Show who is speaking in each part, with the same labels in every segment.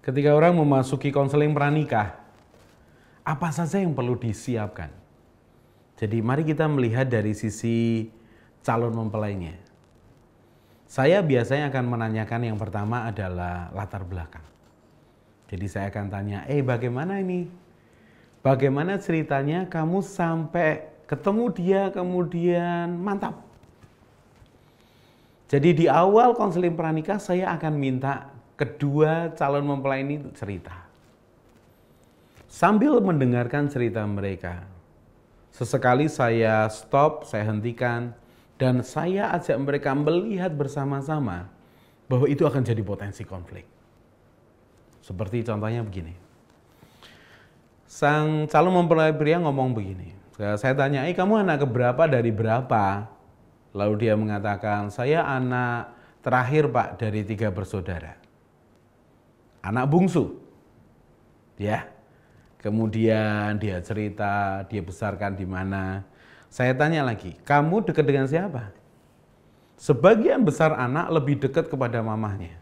Speaker 1: Ketika orang memasuki konseling pranikah, apa saja yang perlu disiapkan? Jadi mari kita melihat dari sisi calon mempelainya. Saya biasanya akan menanyakan yang pertama adalah latar belakang. Jadi saya akan tanya, bagaimana ini? Bagaimana ceritanya kamu sampai ketemu dia kemudian mantap? Jadi di awal konseling pranikah saya akan minta kedua calon mempelai ini cerita. Sambil mendengarkan cerita mereka, sesekali saya stop, saya hentikan, dan saya ajak mereka melihat bersama-sama bahwa itu akan jadi potensi konflik. Seperti contohnya begini. Sang calon mempelai pria ngomong begini. Saya tanya, kamu anak keberapa dari berapa? Lalu dia mengatakan, saya anak terakhir Pak dari 3 bersaudara. Anak bungsu. Ya. Kemudian dia cerita, dia besarkan di mana. Saya tanya lagi, kamu dekat dengan siapa? Sebagian besar anak lebih dekat kepada mamahnya.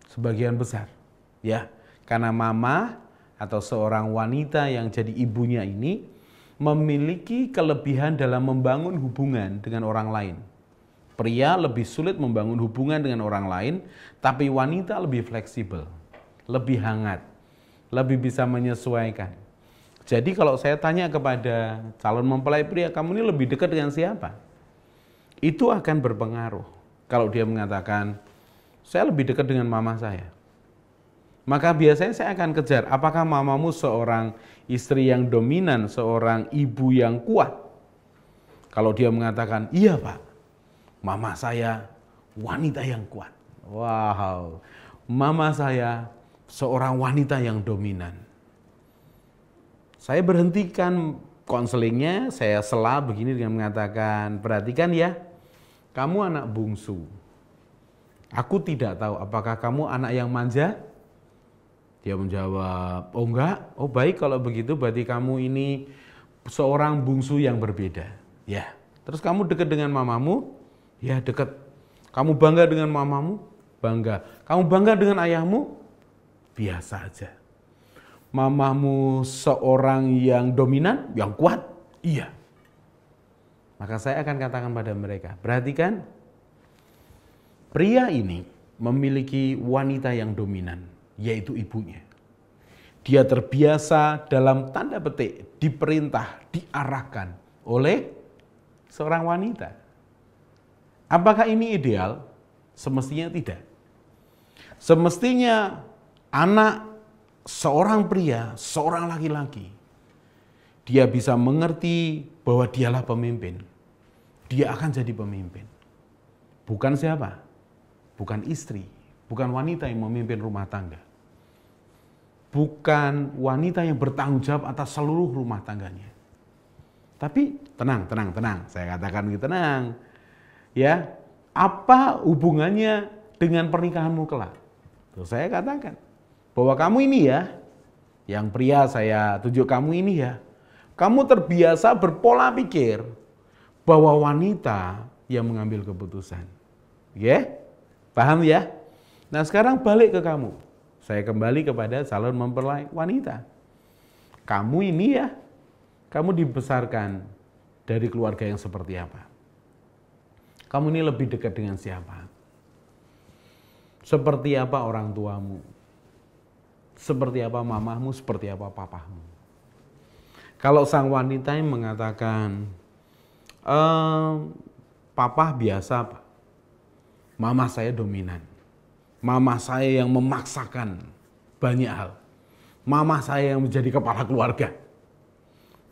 Speaker 1: Sebagian besar. Ya, karena mama atau seorang wanita yang jadi ibunya ini memiliki kelebihan dalam membangun hubungan dengan orang lain. Pria lebih sulit membangun hubungan dengan orang lain, tapi wanita lebih fleksibel, lebih hangat, lebih bisa menyesuaikan. Jadi kalau saya tanya kepada calon mempelai pria, kamu ini lebih dekat dengan siapa? Itu akan berpengaruh. Kalau dia mengatakan, saya lebih dekat dengan mama saya. Maka biasanya saya akan kejar, apakah mamamu seorang istri yang dominan, seorang ibu yang kuat? Kalau dia mengatakan, iya Pak, mama saya wanita yang kuat. Wow, mama saya seorang wanita yang dominan. Saya berhentikan konselingnya, saya sela begini dengan mengatakan, perhatikan ya, kamu anak bungsu. Aku tidak tahu apakah kamu anak yang manja? Dia menjawab, oh enggak, oh baik kalau begitu berarti kamu ini seorang bungsu yang berbeda. Ya, terus kamu dekat dengan mamamu? Ya dekat. Kamu bangga dengan mamamu? Bangga. Kamu bangga dengan ayahmu? Biasa aja. Mamamu seorang yang dominan, yang kuat? Iya. Maka saya akan katakan pada mereka, perhatikan, pria ini memiliki wanita yang dominan, yaitu ibunya. Dia terbiasa dalam tanda petik diperintah, diarahkan oleh seorang wanita. Apakah ini ideal? Semestinya tidak. Semestinya anak seorang pria, seorang laki-laki, dia bisa mengerti bahwa dialah pemimpin. Dia akan jadi pemimpin. Bukan siapa? Bukan istri, bukan wanita yang memimpin rumah tangga. Bukan wanita yang bertanggung jawab atas seluruh rumah tangganya. Tapi tenang. Saya katakan gitu, tenang. Ya, apa hubungannya dengan pernikahanmu kelak? Terus saya katakan bahwa kamu ini ya, yang pria saya tunjuk kamu ini ya, kamu terbiasa berpola pikir bahwa wanita yang mengambil keputusan. Ya, paham ya? Nah sekarang balik ke kamu. Saya kembali kepada calon mempelai wanita. Kamu ini ya, kamu dibesarkan dari keluarga yang seperti apa? Kamu ini lebih dekat dengan siapa? Seperti apa orang tuamu? Seperti apa mamahmu? Seperti apa papahmu? Kalau sang wanita yang mengatakan, papa biasa Pak, mama saya dominan. Mama saya yang memaksakan banyak hal. Mama saya yang menjadi kepala keluarga.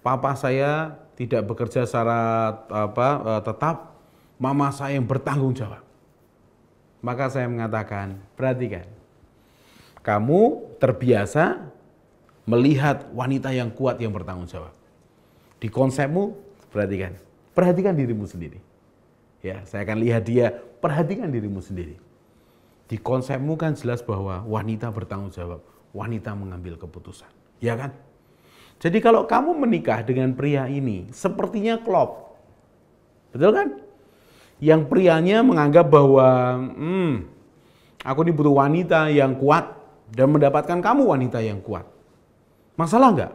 Speaker 1: Papa saya tidak bekerja secara tetap. Mama saya yang bertanggung jawab. Maka saya mengatakan, perhatikan. Kamu terbiasa melihat wanita yang kuat yang bertanggung jawab. Di konsepmu, perhatikan. Perhatikan dirimu sendiri. Ya, saya akan lihat dia, perhatikan dirimu sendiri. Di konsepmu kan jelas bahwa wanita bertanggung jawab, wanita mengambil keputusan, ya kan? Jadi kalau kamu menikah dengan pria ini, sepertinya klop, betul kan? Yang prianya menganggap bahwa, aku ini butuh wanita yang kuat, dan mendapatkan kamu wanita yang kuat. Masalah nggak?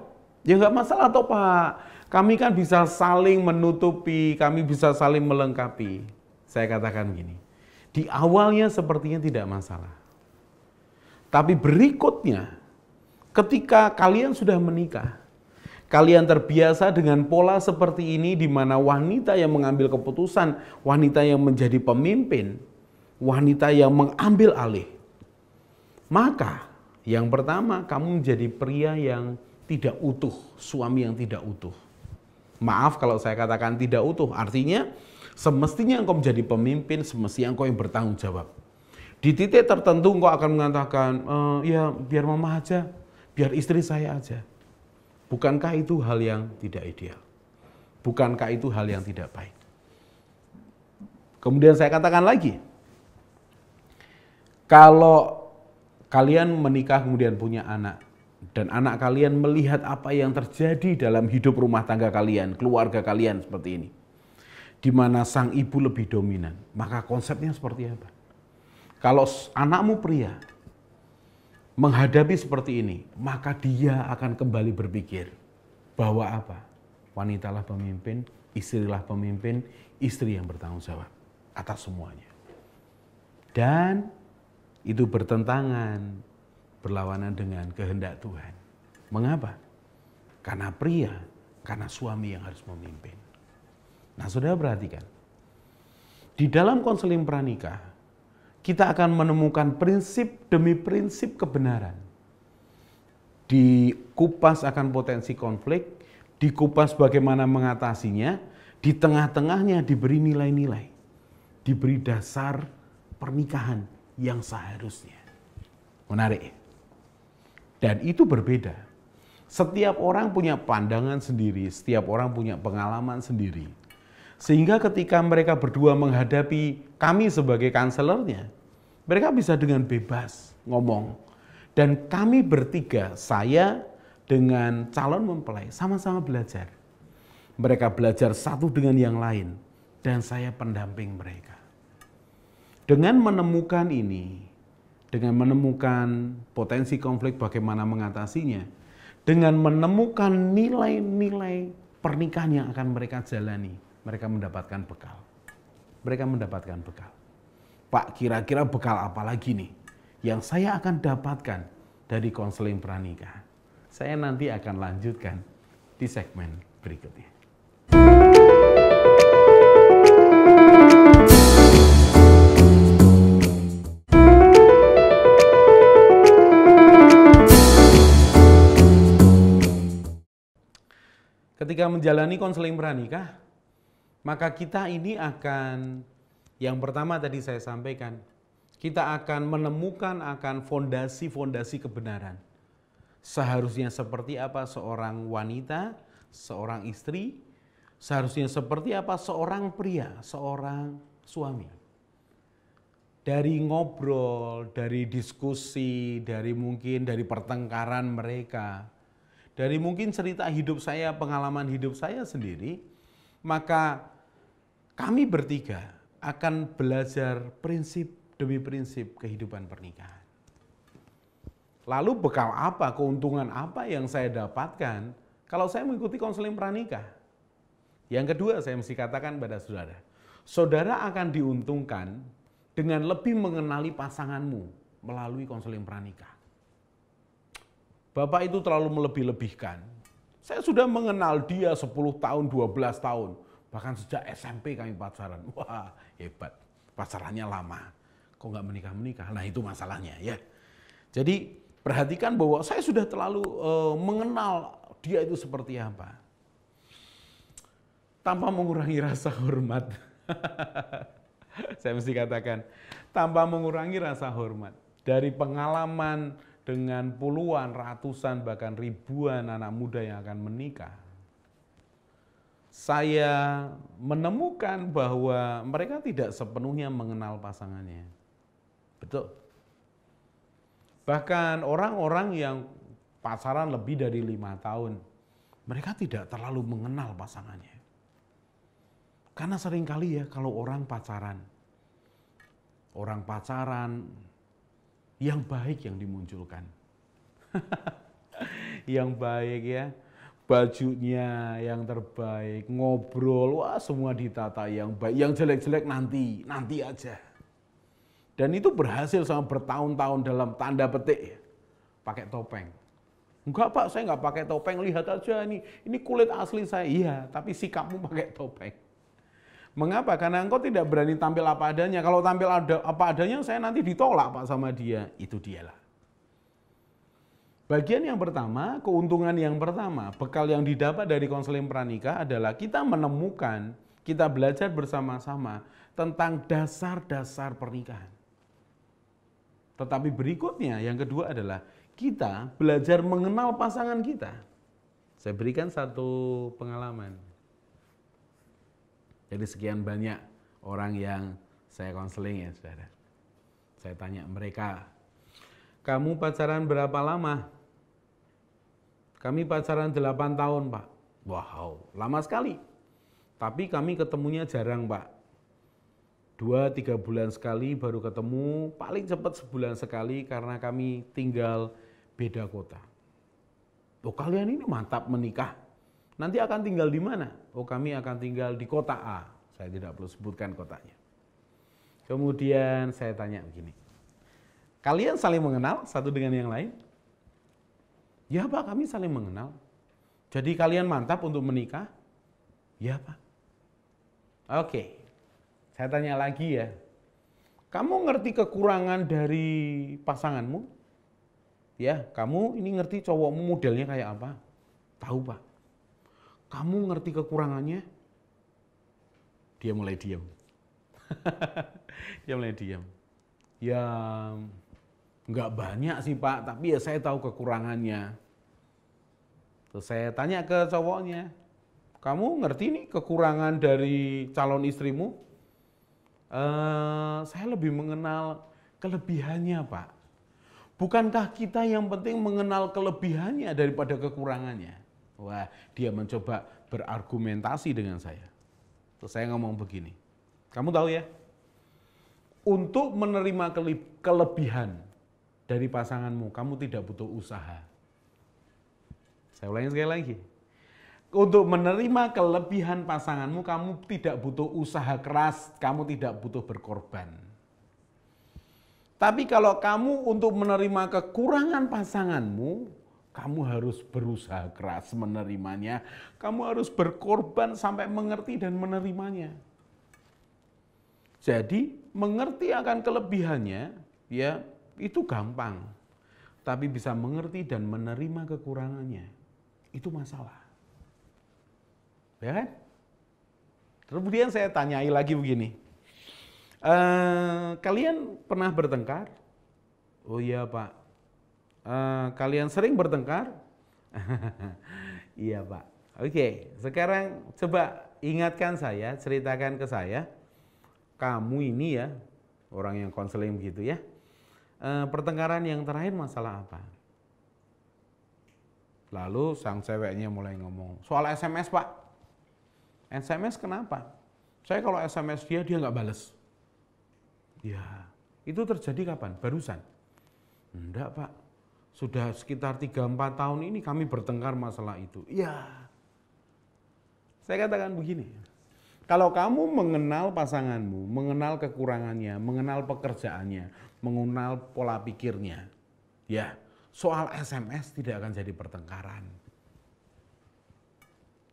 Speaker 1: Ya nggak masalah toh Pak. Kami kan bisa saling menutupi, kami bisa saling melengkapi. Saya katakan gini, di awalnya sepertinya tidak masalah. Tapi berikutnya, ketika kalian sudah menikah, kalian terbiasa dengan pola seperti ini di mana wanita yang mengambil keputusan, wanita yang menjadi pemimpin, wanita yang mengambil alih. Maka yang pertama, kamu menjadi pria yang tidak utuh, suami yang tidak utuh. Maaf kalau saya katakan tidak utuh, artinya semestinya engkau menjadi pemimpin, semestinya engkau yang bertanggung jawab. Di titik tertentu engkau akan mengatakan, ya biar mama aja, biar istri saya aja. Bukankah itu hal yang tidak ideal? Bukankah itu hal yang tidak baik? Kemudian saya katakan lagi, kalau kalian menikah kemudian punya anak, dan anak kalian melihat apa yang terjadi dalam hidup rumah tangga kalian, keluarga kalian seperti ini, di mana sang ibu lebih dominan, maka konsepnya seperti apa? Kalau anakmu pria menghadapi seperti ini, maka dia akan kembali berpikir bahwa apa? Wanitalah pemimpin, istrilah pemimpin, istri yang bertanggung jawab atas semuanya. Dan itu bertentangan, berlawanan dengan kehendak Tuhan. Mengapa? Karena pria, karena suami yang harus memimpin. Nah, saudara perhatikan. Di dalam konseling pranikah, kita akan menemukan prinsip demi prinsip kebenaran. Dikupas akan potensi konflik, dikupas bagaimana mengatasinya, di tengah-tengahnya diberi nilai-nilai, diberi dasar pernikahan yang seharusnya. Menarik. Dan itu berbeda. Setiap orang punya pandangan sendiri, setiap orang punya pengalaman sendiri. Sehingga ketika mereka berdua menghadapi kami sebagai kanselernya, mereka bisa dengan bebas ngomong. Dan kami bertiga, saya dengan calon mempelai, sama-sama belajar. Mereka belajar satu dengan yang lain, dan saya pendamping mereka. Dengan menemukan ini, dengan menemukan potensi konflik bagaimana mengatasinya, dengan menemukan nilai-nilai pernikahan yang akan mereka jalani, mereka mendapatkan bekal. Mereka mendapatkan bekal. Pak, kira-kira bekal apa lagi nih yang saya akan dapatkan dari konseling pranikah? Saya nanti akan lanjutkan di segmen berikutnya. Ketika menjalani konseling pranikah, maka kita ini akan, yang pertama tadi saya sampaikan, kita akan menemukan akan fondasi-fondasi kebenaran. Seharusnya seperti apa seorang wanita, seorang istri, seharusnya seperti apa seorang pria, seorang suami. Dari ngobrol, dari diskusi, dari pertengkaran mereka, dari mungkin cerita hidup saya, pengalaman hidup saya sendiri, maka kami bertiga akan belajar prinsip demi prinsip kehidupan pernikahan. Lalu bekal apa, keuntungan apa yang saya dapatkan kalau saya mengikuti konseling pranikah? Yang kedua saya mesti katakan pada saudara, saudara akan diuntungkan dengan lebih mengenali pasanganmu melalui konseling pranikah. Bapak itu terlalu melebih-lebihkan. Saya sudah mengenal dia 10 tahun, 12 tahun. Bahkan sejak SMP kami pacaran. Wah, hebat. Pacarannya lama. Kok nggak menikah-menikah? Nah, itu masalahnya ya. Jadi, perhatikan bahwa saya sudah terlalu mengenal dia itu seperti apa. Tanpa mengurangi rasa hormat. Saya mesti katakan, tanpa mengurangi rasa hormat. Dari pengalaman dengan puluhan, ratusan, bahkan ribuan anak muda yang akan menikah, saya menemukan bahwa mereka tidak sepenuhnya mengenal pasangannya. Betul. Bahkan orang-orang yang pacaran lebih dari 5 tahun, mereka tidak terlalu mengenal pasangannya. Karena seringkali ya kalau orang pacaran yang baik yang dimunculkan. Yang baik ya, bajunya yang terbaik, ngobrol, wah semua ditata yang baik, yang jelek-jelek nanti aja. Dan itu berhasil sama bertahun-tahun dalam tanda petik ya, pakai topeng. Enggak Pak, saya enggak pakai topeng, lihat aja ini kulit asli saya. Iya, tapi sikapmu pakai topeng. Mengapa? Karena engkau tidak berani tampil apa adanya. Kalau tampil apa adanya, saya nanti ditolak Pak sama dia. Itu dialah. Bagian yang pertama, keuntungan yang pertama, bekal yang didapat dari konseling pranikah adalah kita menemukan, kita belajar bersama-sama tentang dasar-dasar pernikahan. Tetapi berikutnya, yang kedua adalah kita belajar mengenal pasangan kita. Saya berikan satu pengalaman. Jadi sekian banyak orang yang saya konseling ya saudara. Saya tanya mereka, kamu pacaran berapa lama? Kami pacaran 8 tahun Pak. Wow, lama sekali. Tapi kami ketemunya jarang Pak. 2-3 bulan sekali baru ketemu, paling cepat sebulan sekali karena kami tinggal beda kota. Oh kalian ini mantap menikah. Nanti akan tinggal di mana? Oh kami akan tinggal di kota A. Saya tidak perlu sebutkan kotanya. Kemudian saya tanya begini. Kalian saling mengenal satu dengan yang lain? Ya Pak, kami saling mengenal. Jadi kalian mantap untuk menikah? Ya Pak. Oke, saya tanya lagi ya. Kamu ngerti kekurangan dari pasanganmu? Ya, kamu ini ngerti cowokmu modelnya kayak apa? Tahu Pak. Kamu ngerti kekurangannya? Dia mulai diam. Dia mulai diam. Ya, nggak banyak sih Pak, tapi ya saya tahu kekurangannya. Terus saya tanya ke cowoknya, kamu ngerti nih kekurangan dari calon istrimu? Saya lebih mengenal kelebihannya Pak. Bukankah kita yang penting mengenal kelebihannya daripada kekurangannya? Wah, dia mencoba berargumentasi dengan saya. Terus saya ngomong begini, kamu tahu ya, untuk menerima kelebihan dari pasanganmu, kamu tidak butuh usaha. Saya ulangi sekali lagi. Untuk menerima kelebihan pasanganmu, kamu tidak butuh usaha keras, kamu tidak butuh berkorban. Tapi kalau kamu untuk menerima kekurangan pasanganmu, kamu harus berusaha keras menerimanya. Kamu harus berkorban sampai mengerti dan menerimanya. Jadi, mengerti akan kelebihannya, ya itu gampang. Tapi bisa mengerti dan menerima kekurangannya, itu masalah. Ya kan? Kemudian saya tanyai lagi begini. Kalian pernah bertengkar? Oh iya Pak. Kalian sering bertengkar? Iya Pak. Oke, sekarang coba ingatkan saya, ceritakan ke saya. Kamu ini ya, orang yang konseling begitu ya. Pertengkaran yang terakhir masalah apa? Lalu sang ceweknya mulai ngomong, soal SMS Pak. SMS kenapa? Saya kalau SMS dia nggak bales. Ya, itu terjadi kapan? Barusan? Enggak Pak, sudah sekitar 3-4 tahun ini kami bertengkar masalah itu. Ya, saya katakan begini, kalau kamu mengenal pasanganmu, mengenal kekurangannya, mengenal pekerjaannya, mengenal pola pikirnya, ya, soal SMS tidak akan jadi pertengkaran.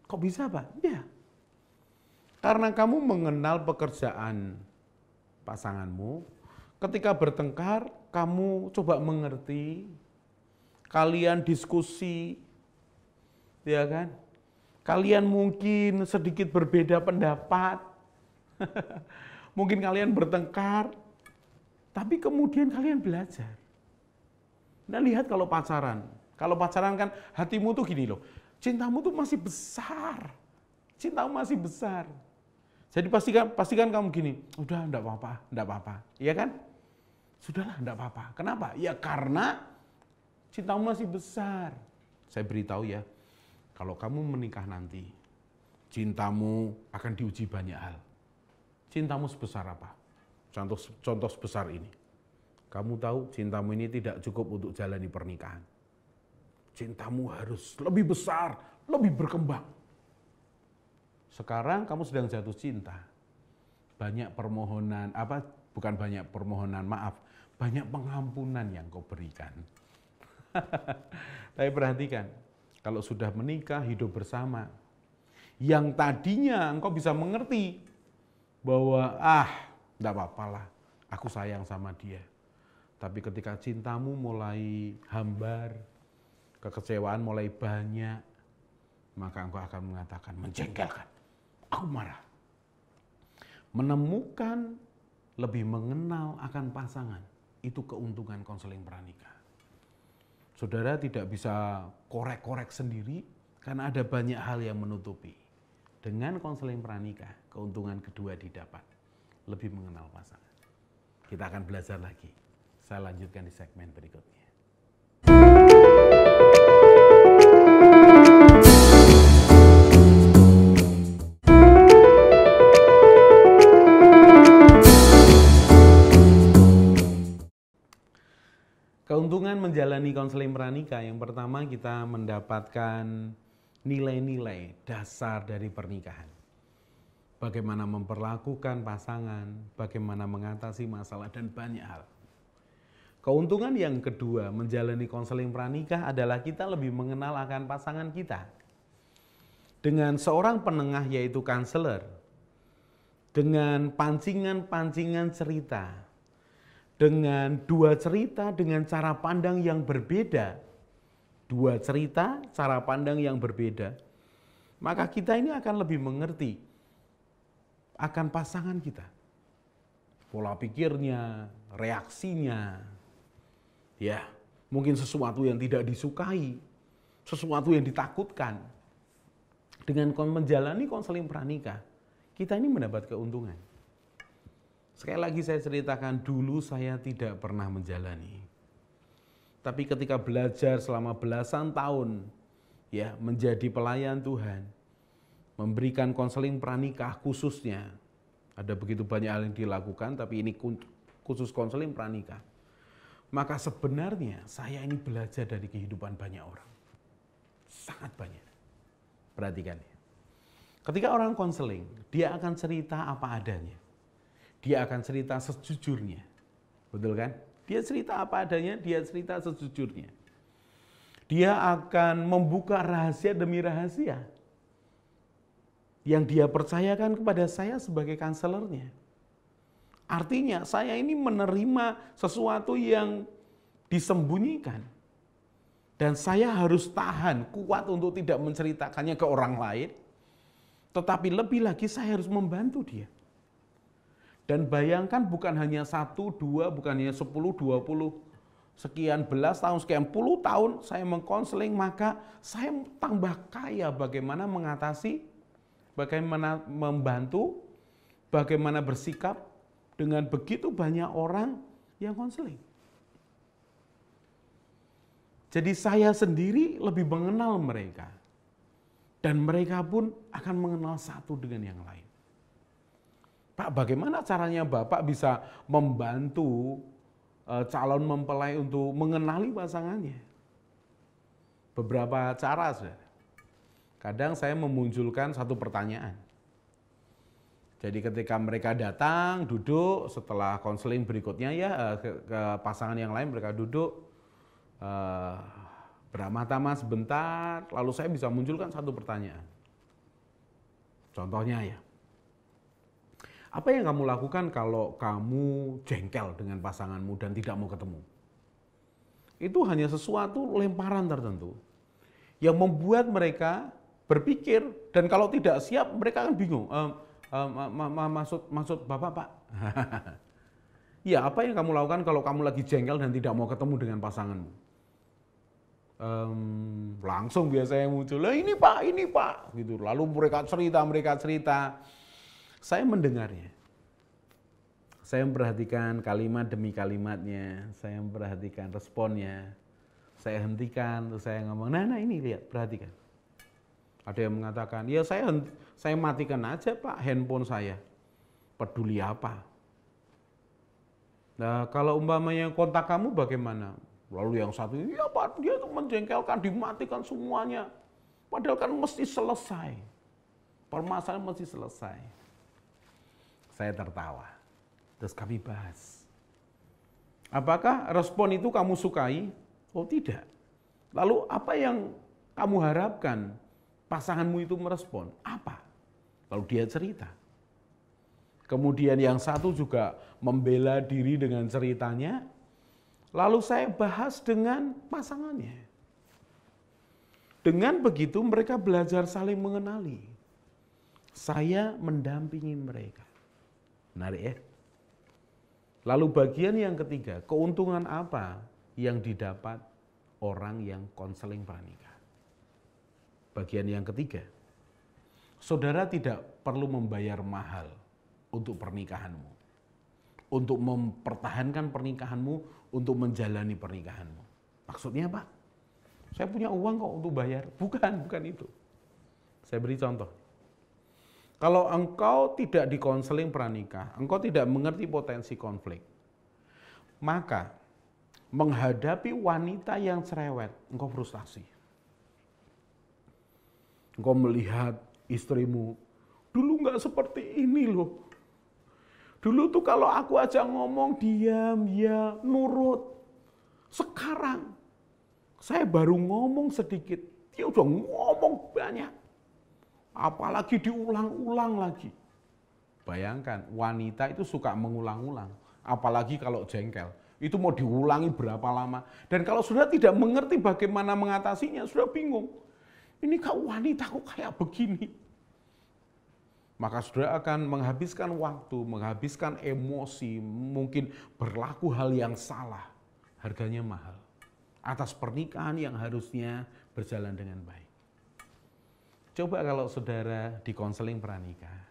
Speaker 1: Kok bisa Pak? Ya, karena kamu mengenal pekerjaan pasanganmu, ketika bertengkar, kamu coba mengerti, kalian diskusi, ya kan? Kalian mungkin sedikit berbeda pendapat, mungkin kalian bertengkar, tapi kemudian kalian belajar. Nah lihat kalau pacaran kan hatimu tuh gini loh, cintamu tuh masih besar, cintamu masih besar. Jadi pastikan kamu gini, udah enggak apa-apa, iya kan? Sudahlah enggak apa-apa. Kenapa? Ya karena cintamu masih besar. Saya beritahu ya, kalau kamu menikah nanti, cintamu akan diuji banyak hal. Cintamu sebesar apa? Contoh sebesar ini. Kamu tahu cintamu ini tidak cukup untuk jalani pernikahan. Cintamu harus lebih besar, lebih berkembang. Sekarang kamu sedang jatuh cinta. Banyak permohonan, bukan banyak permohonan, maaf. Banyak pengampunan yang kau berikan. Tapi perhatikan, kalau sudah menikah, hidup bersama, yang tadinya engkau bisa mengerti bahwa enggak apa-apalah, aku sayang sama dia. Tapi ketika cintamu mulai hambar, kekecewaan mulai banyak, maka engkau akan mengatakan, menjengkelkan, aku marah. Menemukan, lebih mengenal akan pasangan, itu keuntungan konseling pranikah. Saudara tidak bisa korek-korek sendiri, karena ada banyak hal yang menutupi. Dengan konseling pranikah, keuntungan kedua didapat, lebih mengenal pasangan. Kita akan belajar lagi. Saya lanjutkan di segmen berikutnya. Keuntungan menjalani konseling pranikah, yang pertama kita mendapatkan nilai-nilai dasar dari pernikahan. Bagaimana memperlakukan pasangan, bagaimana mengatasi masalah, dan banyak hal. Keuntungan yang kedua menjalani konseling pranikah adalah kita lebih mengenal akan pasangan kita. Dengan seorang penengah yaitu konselor, dengan pancingan-pancingan cerita, dengan dua cerita dengan cara pandang yang berbeda, dua cerita, cara pandang yang berbeda, maka kita ini akan lebih mengerti akan pasangan kita. Pola pikirnya, reaksinya, ya mungkin sesuatu yang tidak disukai, sesuatu yang ditakutkan. Dengan menjalani konseling pranikah, kita ini mendapat keuntungan. Sekali lagi saya ceritakan, dulu saya tidak pernah menjalani. Tapi ketika belajar selama belasan tahun, ya menjadi pelayan Tuhan, memberikan konseling pranikah khususnya, ada begitu banyak hal yang dilakukan, tapi ini khusus konseling pranikah. Maka sebenarnya saya ini belajar dari kehidupan banyak orang. Sangat banyak. Perhatikan ya. Ketika orang konseling, dia akan cerita apa adanya. Dia akan cerita sejujurnya. Betul kan? Dia cerita apa adanya, dia cerita sejujurnya. Dia akan membuka rahasia demi rahasia yang dia percayakan kepada saya sebagai konselornya. Artinya saya ini menerima sesuatu yang disembunyikan. Dan saya harus tahan, kuat untuk tidak menceritakannya ke orang lain. Tetapi lebih lagi saya harus membantu dia. Dan bayangkan bukan hanya 1, 2, bukan hanya 10, 20, sekian belas tahun, sekian puluh tahun saya mengkonseling, maka saya tambah kaya bagaimana mengatasi, bagaimana membantu, bagaimana bersikap dengan begitu banyak orang yang konseling. Jadi saya sendiri lebih mengenal mereka. Dan mereka pun akan mengenal satu dengan yang lain. Pak, bagaimana caranya Bapak bisa membantu calon mempelai untuk mengenali pasangannya? Beberapa cara, saudara. Kadang saya memunculkan satu pertanyaan. Jadi ketika mereka datang, duduk, setelah konseling berikutnya ya ke pasangan yang lain, mereka duduk, beramah-tamah sebentar, lalu saya bisa munculkan satu pertanyaan. Contohnya ya, apa yang kamu lakukan kalau kamu jengkel dengan pasanganmu dan tidak mau ketemu? Itu hanya sesuatu lemparan tertentu yang membuat mereka berpikir, dan kalau tidak siap mereka akan bingung. Maksud Bapak, Pak? Ya, apa yang kamu lakukan kalau kamu lagi jengkel dan tidak mau ketemu dengan pasanganmu? Langsung biasanya muncul, ini Pak, gitu. Lalu mereka cerita. Saya mendengarnya. Saya memperhatikan kalimat demi kalimatnya, saya memperhatikan responnya. Saya hentikan, terus saya ngomong, nah ini lihat, perhatikan. Ada yang mengatakan, ya saya matikan aja Pak handphone saya. Peduli apa? Nah, kalau umpamanya kontak kamu bagaimana? Lalu yang satu, iya Pak, dia itu menjengkelkan, dimatikan semuanya. Padahal kan mesti selesai. Permasalahan mesti selesai. Saya tertawa. Terus kami bahas. Apakah respon itu kamu sukai? Oh tidak. Lalu apa yang kamu harapkan pasanganmu itu merespon? Apa? Lalu dia cerita. Kemudian yang satu juga membela diri dengan ceritanya. Lalu saya bahas dengan pasangannya. Dengan begitu mereka belajar saling mengenali. Saya mendampingi mereka. Menarik ya? Lalu bagian yang ketiga, keuntungan apa yang didapat orang yang konseling pranikah? Bagian yang ketiga, saudara tidak perlu membayar mahal untuk pernikahanmu, untuk mempertahankan pernikahanmu, untuk menjalani pernikahanmu. Maksudnya Pak, saya punya uang kok untuk bayar. Bukan itu. Saya beri contoh. Kalau engkau tidak dikonseling pranikah, engkau tidak mengerti potensi konflik, maka menghadapi wanita yang cerewet, engkau frustasi. Engkau melihat istrimu, dulu nggak seperti ini loh. Dulu tuh kalau aku aja ngomong diam, ya nurut. Sekarang saya baru ngomong sedikit, dia udah ngomong banyak. Apalagi diulang-ulang lagi. Bayangkan, wanita itu suka mengulang-ulang. Apalagi kalau jengkel. Itu mau diulangi berapa lama. Dan kalau sudah tidak mengerti bagaimana mengatasinya, sudah bingung. Ini kok wanita kok kayak begini. Maka saudara akan menghabiskan waktu, menghabiskan emosi, mungkin berlaku hal yang salah. Harganya mahal. Atas pernikahan yang harusnya berjalan dengan baik. Coba kalau saudara di konseling pranikah,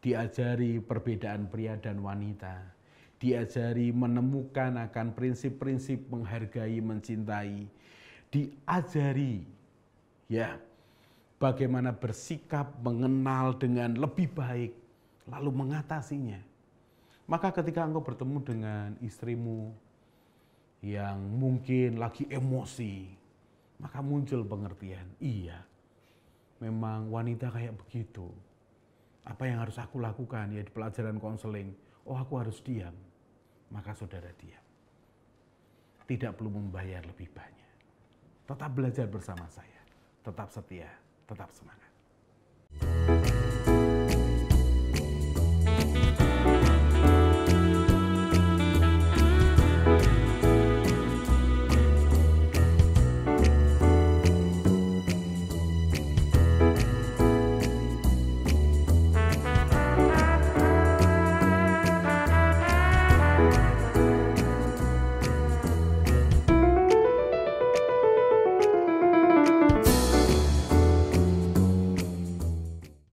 Speaker 1: diajari perbedaan pria dan wanita, diajari menemukan akan prinsip-prinsip menghargai, mencintai, diajari ya bagaimana bersikap, mengenal dengan lebih baik, lalu mengatasinya. Maka ketika engkau bertemu dengan istrimu yang mungkin lagi emosi, maka muncul pengertian, iya, memang wanita kayak begitu. Apa yang harus aku lakukan ya di pelajaran konseling? Oh, aku harus diam. Maka saudara diam. Tidak perlu membayar lebih banyak. Tetap belajar bersama saya. Tetap setia, tetap semangat.